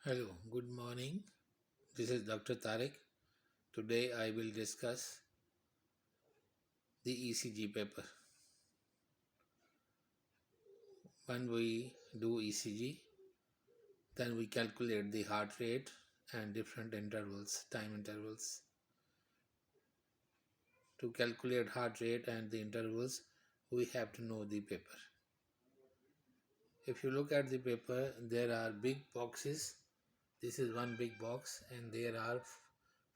Hello, good morning. This is Dr. Tariq. Today I will discuss the ECG paper. When we do ECG, then we calculate the heart rate and different intervals, time intervals. To calculate heart rate and the intervals, we have to know the paper. If you look at the paper, there are big boxes. This is one big box, and there are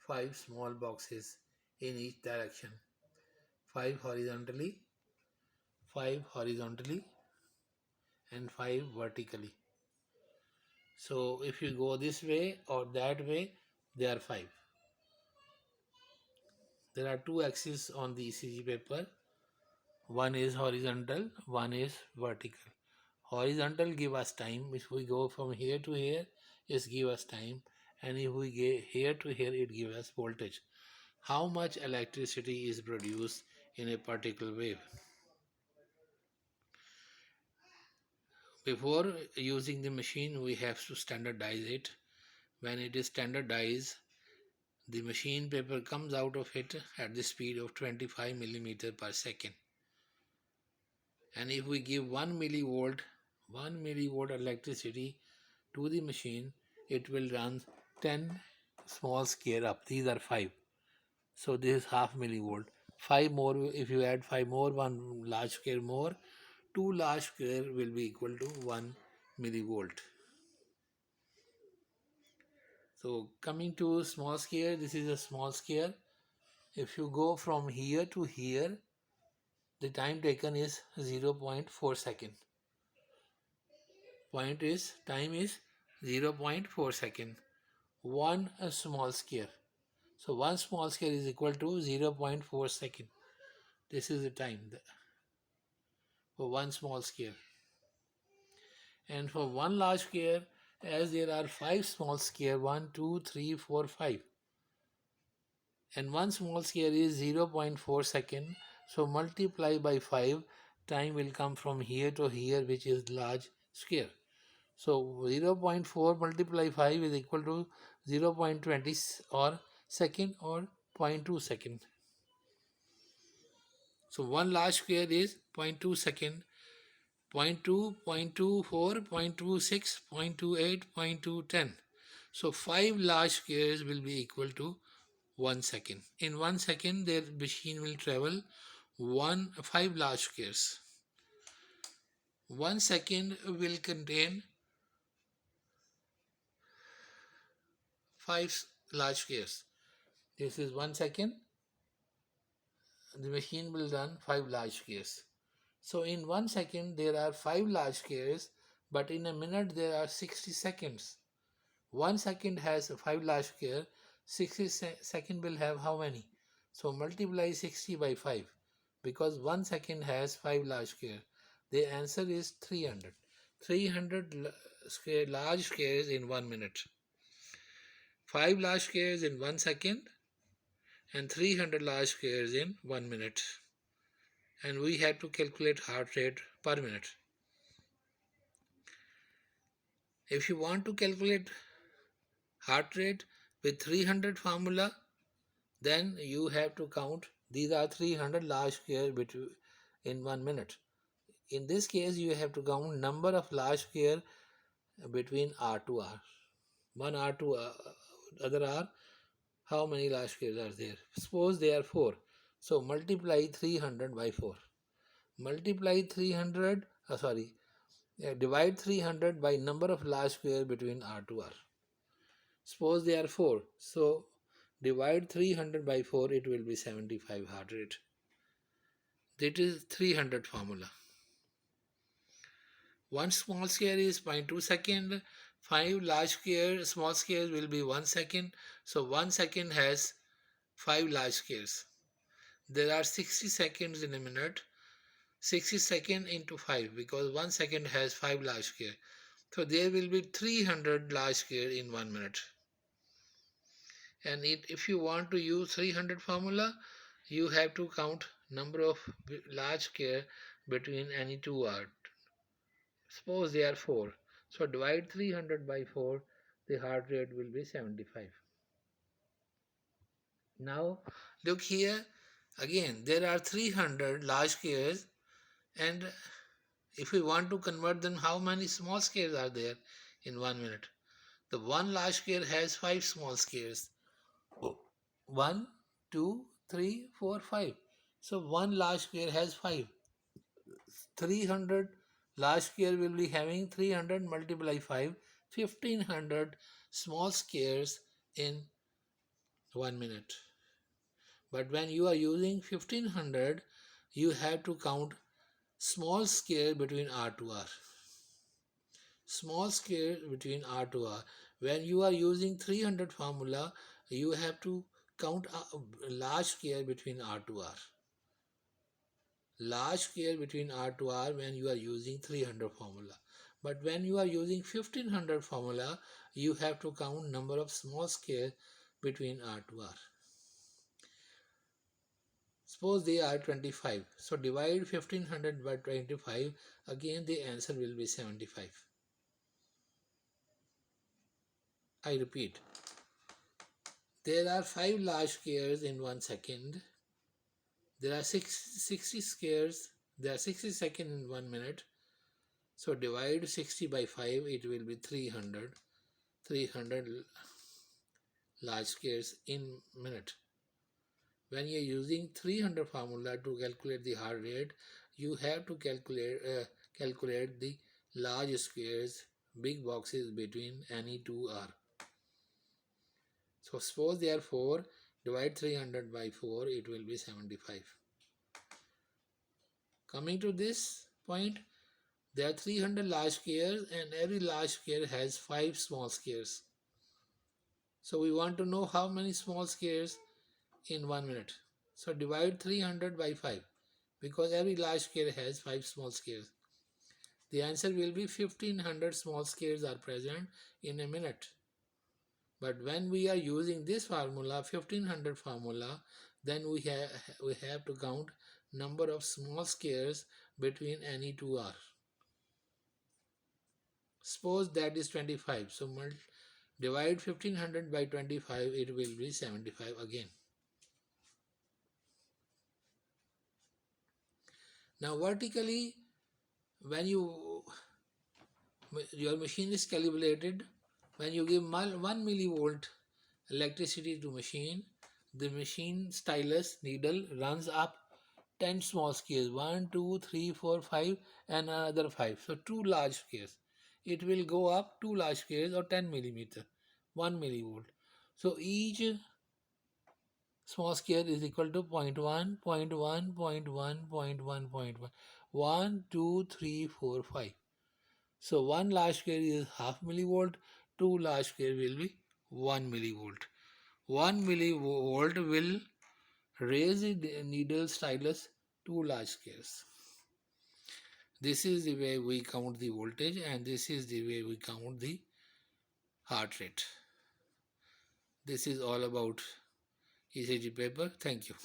five small boxes in each direction. Five horizontally, and five vertically. So if you go this way or that way, there are five. There are two axes on the ECG paper. One is horizontal, one is vertical. Horizontal give us time. If we go from here to here, it give us time. And if we get here to here, it gives us voltage. How much electricity is produced in a particular wave? Before using the machine, we have to standardize it. When it is standardized, the machine paper comes out of it at the speed of 25 millimeter per second. And if we give 1 millivolt electricity to the machine, it will run 10 small scale up. These are 5. So this is half millivolt. 5 more, if you add 5 more, 1 large scale more, 2 large scale will be equal to 1 millivolt. So coming to small scale, this is a small scale. If you go from here to here, the time taken is 0.4 second. Time is 0.4 second. One small scale. So one small scale is equal to 0.4 second. This is the time for one small scale. And for one large scale, as there are 5 small scale, 1, 2, 3, 4, 5. And one small scale is 0.4 second. So multiply by 5, time will come from here to here, which is large scale. So 0.4 multiply 5 is equal to 0.20 or second or 0.2 second. So one large square is 0.2 second, 0.2, 0.24, 0.26, 0.28, 0.210. So 5 large squares will be equal to 1 second. In 1 second, their machine will travel 5 large squares. 1 second will contain 5 large squares. This is 1 second. The machine will run 5 large squares. So in 1 second there are 5 large squares, but in a minute there are 60 seconds. 1 second has 5 large square, 60 second will have how many? So multiply 60 by 5 because 1 second has 5 large square. The answer is 300. 300 large squares in 1 minute. 5 large squares in 1 second and 300 large squares in 1 minute. And we have to calculate heart rate per minute. If you want to calculate heart rate with 300 formula, then you have to count these are 300 large square in 1 minute. In this case, you have to count number of large square between R to R. One R to other R, how many large squares are there? Suppose they are 4. So multiply 300 by 4. Multiply 300, divide 300 by number of large square between R to R. Suppose they are 4. So divide 300 by 4, it will be 75 heart rate. That is 300 formula. One small scale is 0.2 second. 5 large scale, small scale will be 1 second. So 1 second has 5 large scales. There are 60 seconds in a minute. 60 second into 5 because 1 second has 5 large scale. So there will be 300 large scale in 1 minute. And if you want to use 300 formula, you have to count number of large scale between any two R. Suppose they are 4. So divide 300 by 4. the heart rate will be 75. Now look here, again there are 300 large squares, and if we want to convert them, how many small squares are there in 1 minute? The one large square has 5 small squares. 1, 2, 3, 4, 5. So one large square has 5. 300 large square will be having 300 multiply 5, 1500 small squares in 1 minute. But when you are using 1500, you have to count small square between R to R. Small square between R to R. When you are using 300 formula, you have to count a large square between R to R. Large square between R to R when you are using 300 formula. But when you are using 1500 formula, you have to count number of small square between R to R. Suppose they are 25. So divide 1500 by 25. Again the answer will be 75. I repeat. There are 5 large squares in 1 second. There are 60 squares. There are 60 seconds in 1 minute. So divide 60 by 5. It will be 300. 300 large squares in minute. When you are using 300 formula to calculate the heart rate, you have to calculate the large squares, big boxes between any two R. So suppose they are 4, divide 300 by 4, it will be 75. Coming to this point, there are 300 large squares and every large square has 5 small squares. So we want to know how many small squares in 1 minute. So divide 300 by 5 because every large square has 5 small squares. The answer will be 1500 small squares are present in a minute. But when we are using this formula, 1500 formula, then we have to count number of small squares between any two R. Suppose that is 25. So divide 1500 by 25, it will be 75 again. Now vertically, when your machine is calibrated, when you give 1 millivolt electricity to machine, the machine stylus needle runs up 10 small scales, 1, 2, 3, 4, 5 and another 5. So 2 large scales. It will go up 2 large scales or 10 millimeter, 1 millivolt. So each small scale is equal to 0.1, 0.1, 0.1, 0.1, 0.1, 1, 2, 3, 4, 5. So one large scale is half millivolt, 2 large scale will be 1 millivolt. 1 millivolt will raise the needle stylus 2 large scales. This is the way we count the voltage and this is the way we count the heart rate. This is all about ECG paper. Thank you.